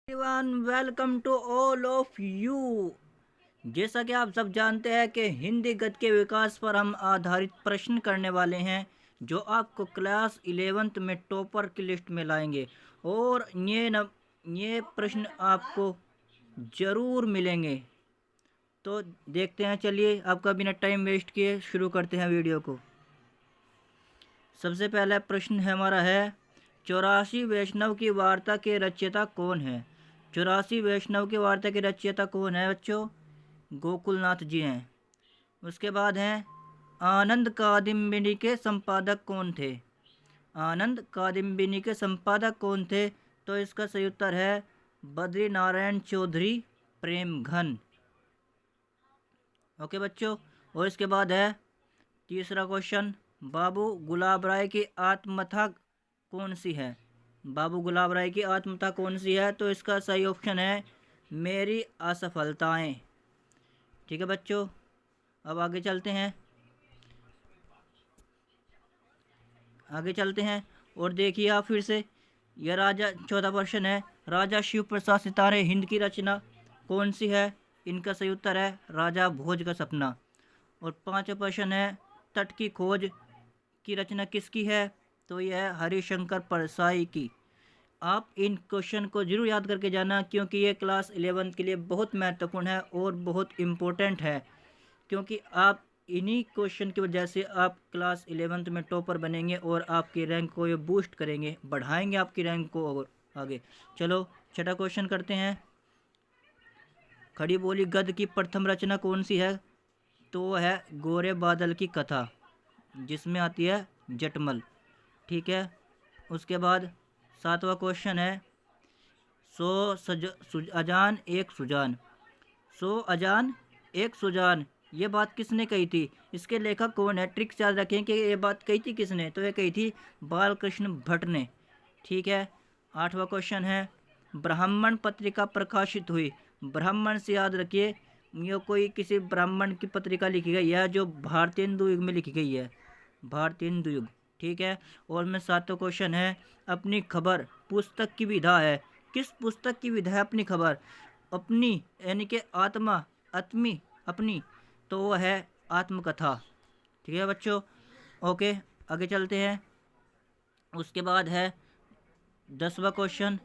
Everyone welcome to all of you. जैसा कि आप सब जानते हैं कि हिंदी गद्य के विकास पर हम आधारित प्रश्न करने वाले हैं जो आपको क्लास 11th में टॉपर की लिस्ट में लाएंगे और ये प्रश्न आपको ज़रूर मिलेंगे। तो देखते हैं, चलिए आपका बिना टाइम वेस्ट किए शुरू करते हैं वीडियो को। सबसे पहला प्रश्न हमारा है, 84 वैष्णव की वार्ता के रचयिता कौन है? 84 वैष्णव की वार्ता के रचयिता कौन है बच्चों? गोकुलनाथ जी हैं। उसके बाद हैं, आनंद कादम्बिनी के संपादक कौन थे? आनंद कादम्बिनी के संपादक कौन थे? तो इसका सही उत्तर है बद्री नारायण चौधरी प्रेमघन। ओके बच्चों। और इसके बाद है तीसरा क्वेश्चन, बाबू गुलाब राय की आत्मकथा कौन सी है? बाबू गुलाब राय की आत्मकथा कौन सी है? तो इसका सही ऑप्शन है मेरी असफलताएं। ठीक है बच्चों, अब आगे चलते हैं और देखिए आप फिर से, यह राजा चौथा प्रश्न है, राजा शिव प्रसाद सितारे हिंद की रचना कौन सी है? इनका सही उत्तर है राजा भोज का सपना। और पांचवा प्रश्न है, तट की खोज की रचना किसकी है? तो यह है हरिशंकर परसाई की। आप इन क्वेश्चन को जरूर याद करके जाना क्योंकि ये क्लास 11 के लिए बहुत महत्वपूर्ण है और बहुत इम्पोर्टेंट है, क्योंकि आप इन्हीं क्वेश्चन की वजह से आप क्लास 11th में टॉपर बनेंगे और आपकी रैंक को ये बूस्ट करेंगे, बढ़ाएंगे आपकी रैंक को और आगे। चलो छठा क्वेश्चन करते हैं, खड़ी बोली गद्य की प्रथम रचना कौन सी है? तो वो है गोरे बादल की कथा, जिसमें आती है जटमल। ठीक है। उसके बाद सातवां क्वेश्चन है, अजान एक सुजान। सो अजान एक सुजान, ये बात किसने कही थी? इसके लेखक कौन है? ट्रिक्स याद रखें कि ये बात कही थी किसने, तो ये कही थी बाल कृष्ण भट्ट ने। ठीक है। आठवां क्वेश्चन है, ब्राह्मण पत्रिका प्रकाशित हुई। ब्राह्मण से याद रखिए, ये कोई किसी ब्राह्मण की पत्रिका लिखी गई है जो भारतीय हिंदू युग में लिखी गई है, भारतीय हिंदू युग। ठीक है। और में सातवां क्वेश्चन है, अपनी खबर पुस्तक की विधा है। किस पुस्तक की विधा है अपनी खबर? अपनी यानी कि आत्मा, आत्मी, अपनी, तो वो है आत्मकथा। ठीक है बच्चों। ओके, आगे चलते हैं। उसके बाद है 10वां क्वेश्चन।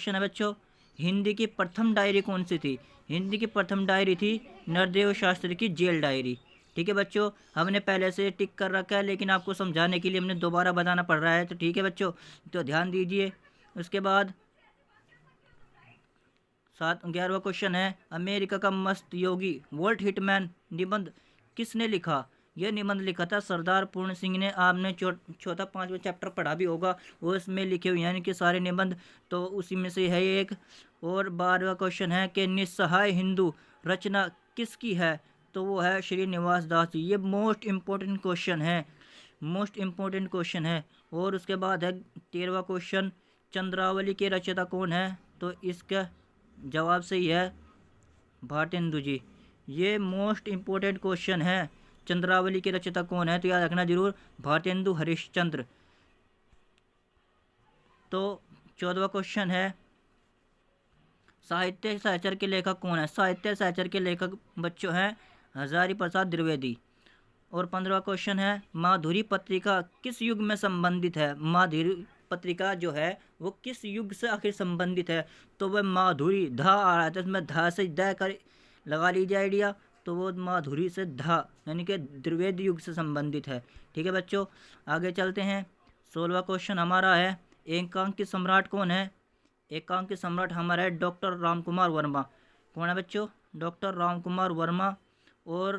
है बच्चों, हिंदी की प्रथम डायरी कौन सी थी? हिंदी की प्रथम डायरी थी नरदेव शास्त्री की जेल डायरी। ठीक है बच्चों, हमने पहले से टिक कर रखा है लेकिन आपको समझाने के लिए हमने दोबारा बताना पड़ रहा है, तो ठीक है बच्चों, तो ध्यान दीजिए। उसके बाद 11वां क्वेश्चन है, अमेरिका का मस्त योगी वोल्ट हिटमैन निबंध किसने लिखा? यह निबंध लिखा था सरदार पूर्ण सिंह ने। आपने चौथा पांचवा चैप्टर पढ़ा भी होगा, वो इसमें लिखे हुए हैं यानी कि सारे निबंध, तो उसी में से है एक। और 12वां क्वेश्चन है कि निस्सहाय हिंदू रचना किसकी है? तो वो है श्रीनिवास दास जी। ये मोस्ट इम्पोर्टेंट क्वेश्चन है, मोस्ट इम्पोर्टेंट क्वेश्चन है। और उसके बाद है 13वां क्वेश्चन, चंद्रावली के रचयिता कौन है? तो इसका जवाब सही है भारतेंदु जी। ये मोस्ट इम्पोर्टेंट क्वेश्चन है, चंद्रावली के रचयिता कौन है? तो याद रखना जरूर, भारतेंदु हरिश्चंद्र। तो 14वां क्वेश्चन है, साहित्य सहचर के लेखक कौन है? साहित्य सहचर के लेखक बच्चों हैं हजारी प्रसाद द्विवेदी। और 15वां क्वेश्चन है, माधुरी पत्रिका किस युग में संबंधित है? माधुरी पत्रिका जो है वो किस युग से आखिर संबंधित है? तो वह माधुरी, धा आ रहा था इसमें, धा से द कर लगा लीजिए आइडिया, तो वो माधुरी से धा यानी कि द्विवेदी युग से संबंधित है। ठीक है बच्चों, आगे चलते हैं। 16वां क्वेश्चन हमारा है, एकांकी सम्राट कौन है? एकांकी सम्राट हमारा है डॉक्टर राम कुमार वर्मा। कौन है बच्चों? डॉक्टर राम कुमार वर्मा। और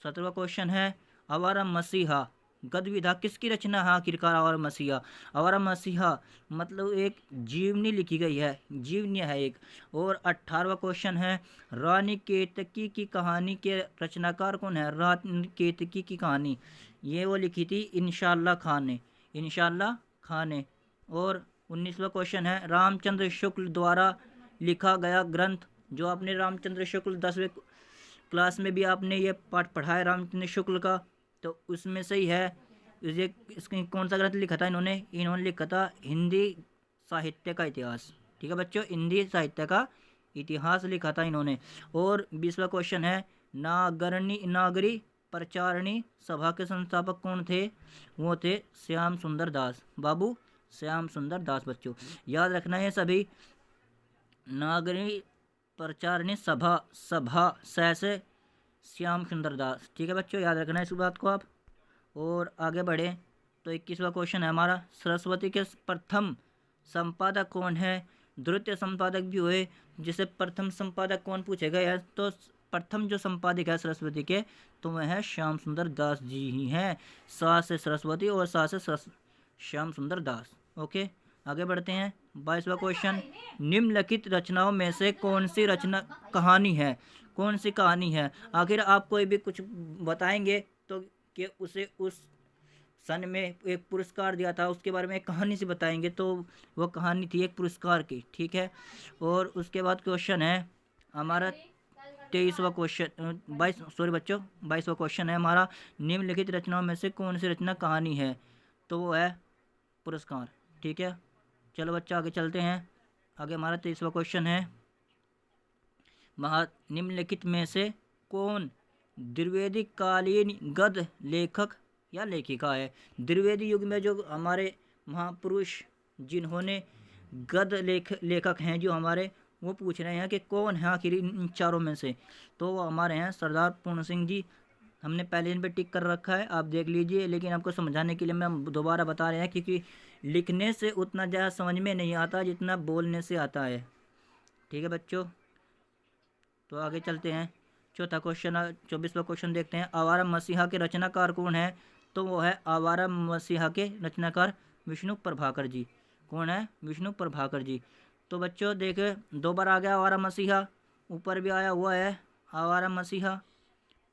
17वां क्वेश्चन है, आवारा मसीहा गद्य विधा किसकी रचना है आखिरकार? आवारा मसीहा, आवारा मसीहा मतलब एक जीवनी लिखी गई है, जीवनी है एक। और 18वां क्वेश्चन है, रानी केतकी की कहानी के रचनाकार कौन है? रानी केतकी की कहानी ये वो लिखी थी इंशाअल्लाह खान ने, इंशाअल्लाह खान ने। और 19वां क्वेश्चन है, रामचंद्र शुक्ल द्वारा लिखा गया ग्रंथ। जो आपने रामचंद्र शुक्ल 10वें क्लास में भी आपने ये पाठ पढ़ा है रामचंद्र शुक्ल का, तो उसमें से ही है। ये इसके कौन सा ग्रंथ लिखा था इन्होंने? इन्होंने लिखा था हिंदी साहित्य का इतिहास। ठीक है बच्चों, हिंदी साहित्य का इतिहास लिखा था इन्होंने। और 20वां क्वेश्चन है, नागरी प्रचारणी सभा के संस्थापक कौन थे? वो थे श्याम सुंदर दास, बाबू श्याम सुंदर दास। बच्चों याद रखना है सभी, नागरी प्रचारणी सभा, सभा से श्याम सुंदर दास। ठीक है बच्चों, याद रखना है इस बात को आप। और आगे बढ़े तो 21वां क्वेश्चन है हमारा, सरस्वती के प्रथम संपादक कौन है? द्वितीय संपादक भी हुए, जिसे प्रथम संपादक कौन पूछेगा यार, तो प्रथम जो संपादक है सरस्वती के, तो वह है श्याम सुंदर दास जी ही हैं। सा से सरस्वती और सा से श्याम सुंदर दास। ओके, आगे बढ़ते हैं। 22वां क्वेश्चन, निम्नलिखित रचनाओं में से कौन सी रचना कहानी है? कौन सी कहानी है? आखिर आप कोई भी कुछ बताएंगे तो कि उसे उस सन में एक पुरस्कार दिया था, उसके बारे में एक कहानी से बताएंगे, तो वो कहानी थी एक पुरस्कार की। ठीक है, और उसके बाद क्वेश्चन है हमारा 23वां क्वेश्चन, 22वां क्वेश्चन है हमारा, निम्नलिखित रचनाओं में से कौन सी रचना कहानी है? तो वो है पुरस्कार। ठीक है, चलो बच्चा आगे चलते हैं। आगे हमारा 23वां क्वेश्चन है, निम्नलिखित में से कौन द्विवेदी कालीन गद्य लेखक या लेखिका है? द्विवेदी युग में जो हमारे महापुरुष जिन्होंने गद्य लेखक हैं जो हमारे, वो पूछ रहे हैं कि कौन है आखिर इन चारों में से? तो वो हमारे हैं सरदार पूर्ण सिंह जी। हमने पहले इन पे टिक कर रखा है, आप देख लीजिए, लेकिन आपको समझाने के लिए मैं दोबारा बता रहे हैं, क्योंकि लिखने से उतना ज़्यादा समझ में नहीं आता जितना बोलने से आता है। ठीक है बच्चों, तो आगे चलते हैं। चौथा क्वेश्चन, 24वां क्वेश्चन देखते हैं, आवारा मसीहा के रचनाकार कौन है? तो वो है आवारा मसीहा के रचनाकार विष्णु प्रभाकर जी। कौन है? विष्णु प्रभाकर जी। तो बच्चों देखे, 2 बार आ गया आवारा मसीहा, ऊपर भी आया हुआ है आवारा मसीहा।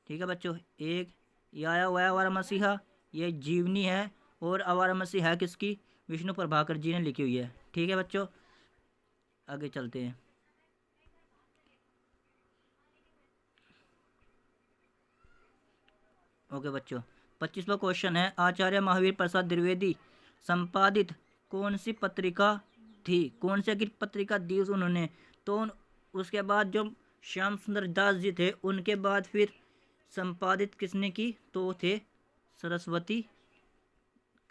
ठीक है बच्चों, एक ये आया हुआ है आवारा मसीहा, ये जीवनी है, और आवारा मसीहा है किसकी? विष्णु प्रभाकर जी ने लिखी हुई है। ठीक है बच्चों, आगे चलते हैं। ओके बच्चों, 25वां क्वेश्चन है, आचार्य महावीर प्रसाद द्विवेदी संपादित कौन सी पत्रिका थी? कौन सी पत्रिका दी उन्होंने? तो उसके बाद जो श्याम सुंदर दास जी थे, उनके बाद फिर संपादित किसने की? तो थे सरस्वती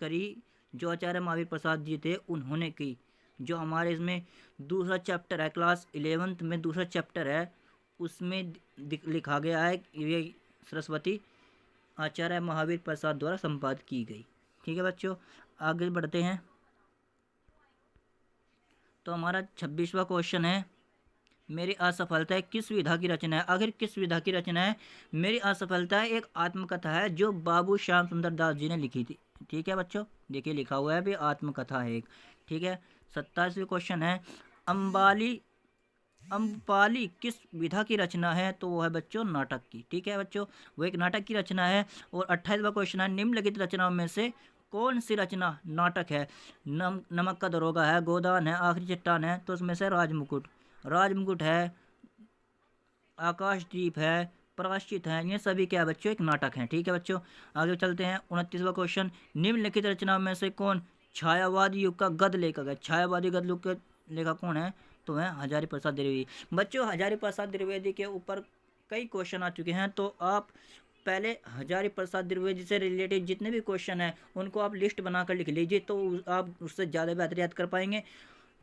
करी, जो आचार्य महावीर प्रसाद जी थे उन्होंने की। जो हमारे इसमें दूसरा चैप्टर है, क्लास 11th में दूसरा चैप्टर है, उसमें लिखा गया है ये सरस्वती आचार्य महावीर प्रसाद द्वारा संपादित की गई। ठीक है बच्चों, आगे बढ़ते हैं। तो हमारा 26वां क्वेश्चन है, मेरी असफलता किस विधा की रचना है? आखिर किस विधा की रचना है? मेरी असफलता एक आत्मकथा है जो बाबू श्याम सुंदर दास जी ने लिखी थी। ठीक है बच्चों, देखिए लिखा हुआ है भी आत्मकथा है एक। ठीक है, 27वां क्वेश्चन है, अम्पाली किस विधा की रचना है? तो वो है बच्चों नाटक की। ठीक है बच्चों, वो एक नाटक की रचना है। और 28वां क्वेश्चन है, निम्नलिखित रचनाओं में से कौन सी रचना नाटक है? नमक का दरोगा है, गोदान है, आखिरी चट्टान है, तो उसमें से राजमुकुट है, आकाशदीप है, प्रायश्चित है, ये सभी क्या बच्चों एक नाटक हैं। ठीक है बच्चों, आगे चलते हैं। 29वां क्वेश्चन, निम्नलिखित रचनाओं में से कौन छायावादी युग का गद्य लेखक है? छायावादी गद्य युग के लेखक कौन है? तो है हजारी प्रसाद द्विवेदी। बच्चों हजारी प्रसाद द्विवेदी के ऊपर कई क्वेश्चन आ चुके हैं, तो आप पहले हजारी प्रसाद द्विवेदी से रिलेटेड जितने भी क्वेश्चन हैं उनको आप लिस्ट बनाकर लिख लीजिए, तो आप उससे ज़्यादा बेहतर याद कर पाएंगे।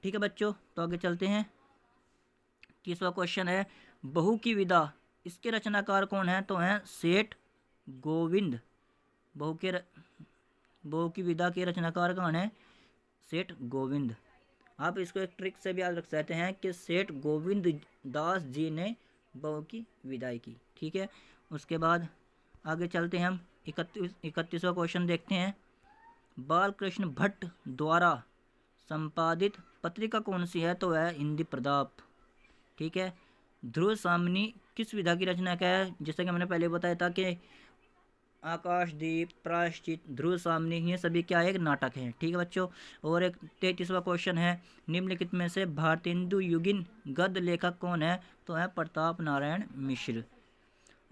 ठीक है बच्चों, तो आगे चलते हैं। 30वां क्वेश्चन है, बहू की विदा, इसके रचनाकार कौन है? तो हैं सेठ गोविंद। बहू की विदा के रचनाकार कौन है? सेठ गोविंद। आप इसको एक ट्रिक से भी याद रख सकते हैं कि सेठ गोविंद दास जी ने बहू की विदाई की। ठीक है, उसके बाद आगे चलते हैं हम। 31वां क्वेश्चन देखते हैं, बालकृष्ण भट्ट द्वारा संपादित पत्रिका कौन सी है? तो है हिंदी प्रताप। ठीक है, ध्रुव सामनी किस विधा की रचना का है? जैसा कि मैंने पहले बताया था कि आकाशदीप, प्रायश्चित, ध्रुव सामनी, ये सभी क्या है? एक नाटक है। ठीक है बच्चों, और एक 33वां क्वेश्चन है, निम्नलिखित में से भारतेंदु युगीन गद्य लेखक कौन है? तो है प्रताप नारायण मिश्र।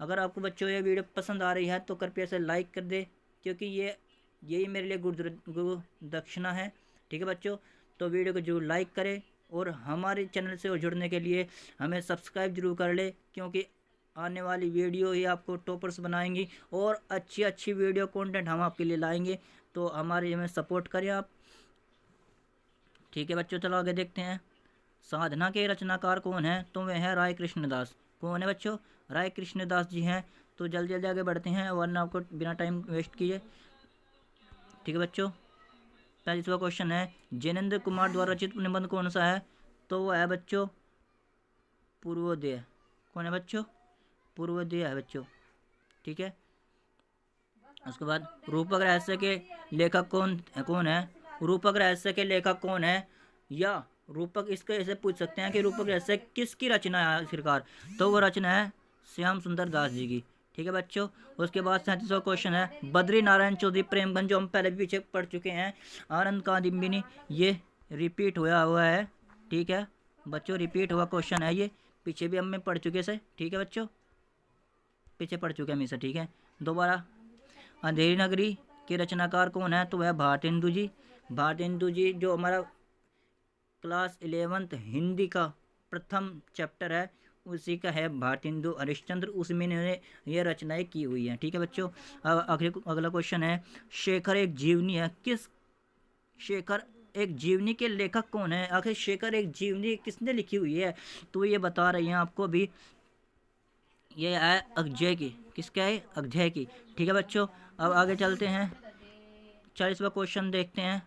अगर आपको बच्चों ये वीडियो पसंद आ रही है तो कृपया इसे लाइक कर दे, क्योंकि यही मेरे लिए गुरु दक्षिणा है। ठीक है बच्चों, तो वीडियो को जरूर लाइक करें और हमारे चैनल से जुड़ने के लिए हमें सब्सक्राइब जरूर कर ले, क्योंकि आने वाली वीडियो ही आपको टॉपर्स बनाएंगी और अच्छी अच्छी वीडियो कंटेंट हम आपके लिए लाएंगे। तो हमारे में सपोर्ट करें आप। ठीक है बच्चों, चलो आगे देखते हैं। साधना के रचनाकार कौन है? तो वह है राय कृष्णदास। कौन है बच्चों? राय कृष्णदास जी हैं। तो जल्दी जल्दी आगे बढ़ते हैं वरना आपको बिना टाइम वेस्ट किए। ठीक है बच्चों, 45वां क्वेश्चन है, जैनेन्द्र कुमार द्वारा रचित निबंध कौन सा है? तो वह है बच्चों पूर्वोदय। कौन है बच्चों? पूर्वोदय है बच्चों। ठीक है, उसके बाद रूपक रहस्य के लेखक कौन है? रूपक रहस्य के लेखक कौन है? या रूपक इसके ऐसे पूछ सकते हैं कि रूपक रहस्य किसकी रचना है आखिरकार? तो वो रचना है श्याम सुंदर दास जी की। ठीक है बच्चों, उसके बाद 37वां क्वेश्चन है, बद्री नारायण चौधरी प्रेमगंज, जो हम पहले भी पीछे पढ़ चुके हैं। आनंद कादम्बिनी, ये रिपीट हुआ है। ठीक है बच्चों, रिपीट हुआ क्वेश्चन है ये, पीछे भी हम पढ़ चुके से। ठीक है बच्चों, पीछे पढ़ चुके हैं हमेशा। ठीक है, दोबारा अंधेरी नगरी के रचनाकार कौन है? तो वह भारतेंदु जी। भारतेंदु जी जो हमारा क्लास 11th हिंदी का प्रथम चैप्टर है उसी का है भारतेंदु हरिश्चंद्र, उसमें इन्होंने ये रचनाएं की हुई हैं। ठीक है बच्चों, अब अगला क्वेश्चन है, शेखर एक जीवनी है, शेखर एक जीवनी के लेखक कौन है? आखिर शेखर एक जीवनी किसने लिखी हुई है? तो ये बता रही हैं आपको भी, ये है अक्षय की। किसका है? अक्षय की। ठीक है बच्चों, अब आगे चलते हैं, 40वां क्वेश्चन देखते हैं,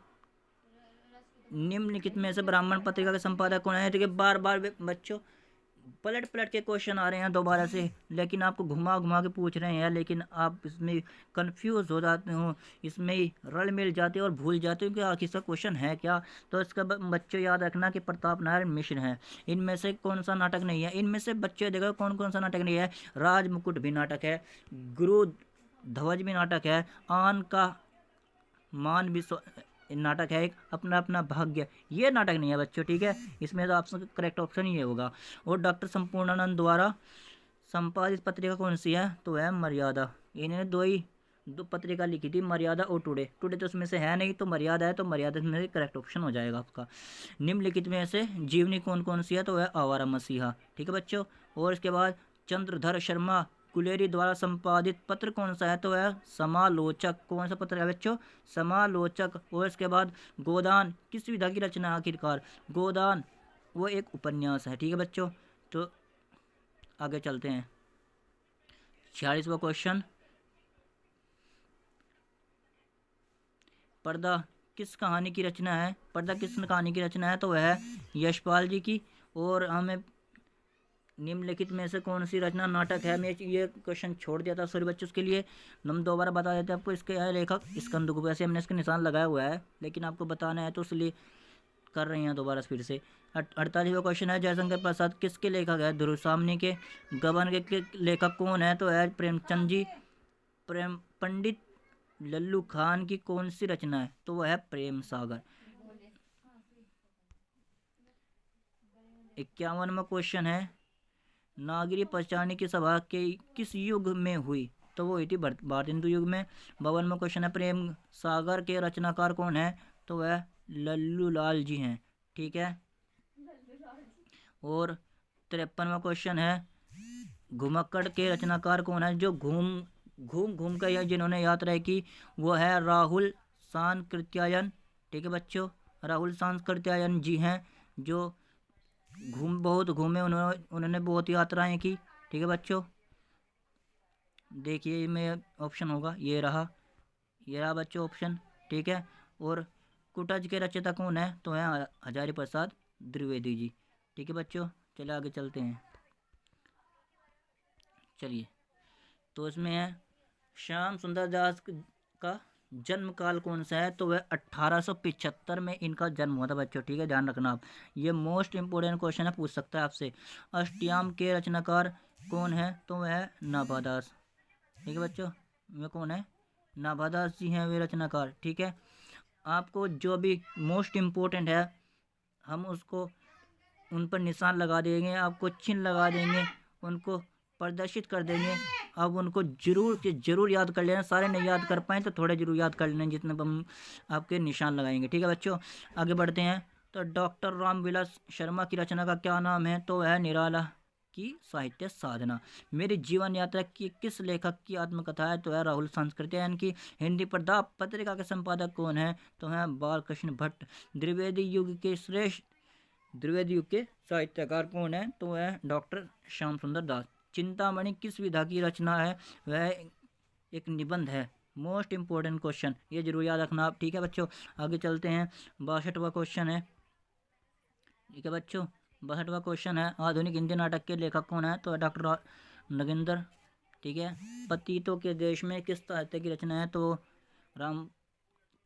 निम्नलिखित में से ब्राह्मण पत्रिका के संपादक कौन है? देखिए बार बार बच्चों पलट के क्वेश्चन आ रहे हैं दोबारा से, लेकिन आपको घुमा घुमा के पूछ रहे हैं, लेकिन आप इसमें कंफ्यूज हो जाते हो, इसमें ही रल मिल जाते हो और भूल जाते हो कि आखिर इसका क्वेश्चन है क्या। तो इसका बच्चों याद रखना कि प्रताप नारायण मिश्र है। इनमें से कौन सा नाटक नहीं है? इनमें से बच्चे देखो कौन कौन सा नाटक नहीं है। राज मुकुट भी नाटक है, गुरु ध्वज भी नाटक है, आन का मान भी नाटक है, एक अपना अपना भाग्य, ये नाटक नहीं है बच्चों। ठीक है, इसमें तो ऑप्शन करेक्ट ऑप्शन ही होगा। और डॉक्टर संपूर्णानंद द्वारा संपादित पत्रिका कौन सी है? तो है मर्यादा। इन्होंने दो पत्रिका लिखी थी, मर्यादा और टुडे। टुडे तो उसमें से है नहीं, तो मर्यादा है, तो मर्यादा में करेक्ट ऑप्शन हो जाएगा आपका। निम्नलिखित में से जीवनी कौन कौन सी है? तो वह आवारा मसीहा। ठीक है बच्चों, और इसके बाद चंद्रधर शर्मा कुलेरी द्वारा संपादित पत्र कौन सा है? तो वह समालोचक। कौन सा पत्र है बच्चों? समालोचक। और इसके बाद गोदान किस विधा की रचना आखिरकार? गोदान वो एक उपन्यास है। ठीक है बच्चों, तो आगे चलते हैं, 46वां क्वेश्चन, पर्दा किस कहानी की रचना है? पर्दा किस कहानी की रचना है? तो वह है यशपाल जी की। और हमें निम्नलिखित में से कौन सी रचना नाटक है? मैं ये क्वेश्चन छोड़ दिया था सॉरी बच्चों, उसके लिए हम दोबारा बता देते हैं आपको। इसके है लेखक स्कंदगुप्त, वैसे हमने इसका निशान लगाया हुआ है, लेकिन आपको बताना है तो इसलिए कर रहे हैं दोबारा फिर से। 48वां क्वेश्चन है, जयशंकर प्रसाद किसके लेखक है? ध्रुव सामनी के। गबन के लेखक कौन है? तो है प्रेमचंद जी। पंडित लल्लू खान की कौन सी रचना है? तो वह है प्रेम सागर। 51वां क्वेश्चन है, नागरी पंचाणी की सभा के किस युग में हुई? तो वो हुई थी भारतेंदु युग में। 52वां क्वेश्चन है, प्रेम सागर के रचनाकार कौन है? तो वह लल्लू लाल जी हैं। ठीक है, और 53वां क्वेश्चन है, घुमक्कड़ के रचनाकार कौन है? जो घूम कर यह जिन्होंने यात्रा की वो है राहुल सांकृत्यायन। ठीक है बच्चों, राहुल सांकृत्यायन जी हैं, जो बहुत घूमे, उन्होंने बहुत यात्राएं की। ठीक है बच्चों, देखिए में ऑप्शन होगा, ये रहा बच्चों ऑप्शन। ठीक है, और कुटज के रचयिता कौन है? तो है हजारी प्रसाद द्विवेदी जी। ठीक है बच्चों, चलिए आगे चलते हैं। चलिए, तो इसमें है श्याम सुंदर दास का जन्म काल कौन सा है? तो वह 1875 में इनका जन्म हुआ था बच्चों। ठीक है, ध्यान रखना आप, ये मोस्ट इंपोर्टेंट क्वेश्चन है, पूछ सकता है आपसे। अष्टयाम के रचनाकार कौन है? तो वह है नाभादास। ठीक है बच्चों, वे कौन है? नाभादास जी हैं वे रचनाकार। ठीक है, आपको जो भी मोस्ट इम्पोर्टेंट है हम उसको उन पर निशान लगा देंगे, आपको चिन्ह लगा देंगे, उनको प्रदर्शित कर देंगे। अब उनको जरूर याद कर लेना, सारे नहीं याद कर पाएँ तो थोड़े जरूर याद कर लेना, जितने हम आपके निशान लगाएंगे। ठीक है बच्चों, आगे बढ़ते हैं। तो डॉक्टर रामविलास शर्मा की रचना का क्या नाम है? तो वह निराला की साहित्य साधना। मेरी जीवन यात्रा की किस लेखक की आत्मकथा है? तो है राहुल सांस्कृत्यायन की। हिंदी प्रताप पत्रिका के संपादक कौन है? तो है बालकृष्ण भट्ट। द्विवेदी युग के साहित्यकार कौन है? तो है डॉक्टर श्याम सुंदर दास। चिंतामणि किस विधा की रचना है? वह एक निबंध है। मोस्ट इंपॉर्टेंट क्वेश्चन, ये जरूर याद रखना आप। ठीक है बच्चों, आगे चलते हैं। 62वां क्वेश्चन है। ठीक है बच्चों, 62वां क्वेश्चन है, आधुनिक हिंदी नाटक के लेखक कौन है? तो डॉक्टर नगेंद्र। ठीक है, पतितों के देश में किस साहित्य की रचना है? तो राम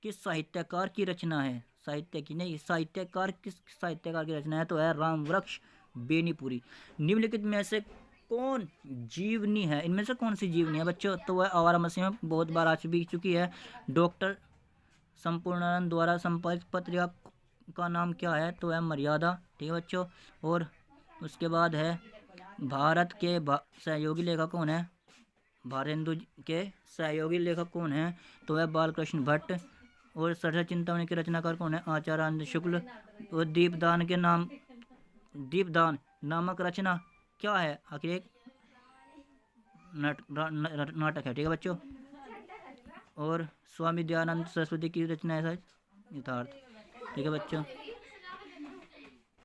किस साहित्यकार की रचना है? साहित्य की नहीं, साहित्यकार किस साहित्यकार की रचना है? तो है राम वृक्ष बेनीपुरी। निम्नलिखित में से कौन जीवनी है? इनमें से कौन सी जीवनी है बच्चों? तो वह आवारा मसीह में बहुत बार आ चुकी है। डॉक्टर संपूर्णानंद द्वारा संपादित पत्रिका का नाम क्या है? तो है मर्यादा। ठीक है बच्चों, और उसके बाद है भारत के सहयोगी लेखक कौन है? भारतेंदु के सहयोगी लेखक कौन है? तो है बालकृष्ण भट्ट। और सरस चिंतामणि के रचनाकार कौन है? आचार्य शुक्ल। और दीपदान नामक रचना क्या है? आखिर एक नाटक है। ठीक है बच्चों, और स्वामी दयानंद सरस्वती की रचना है यथार्थ। ठीक है बच्चों।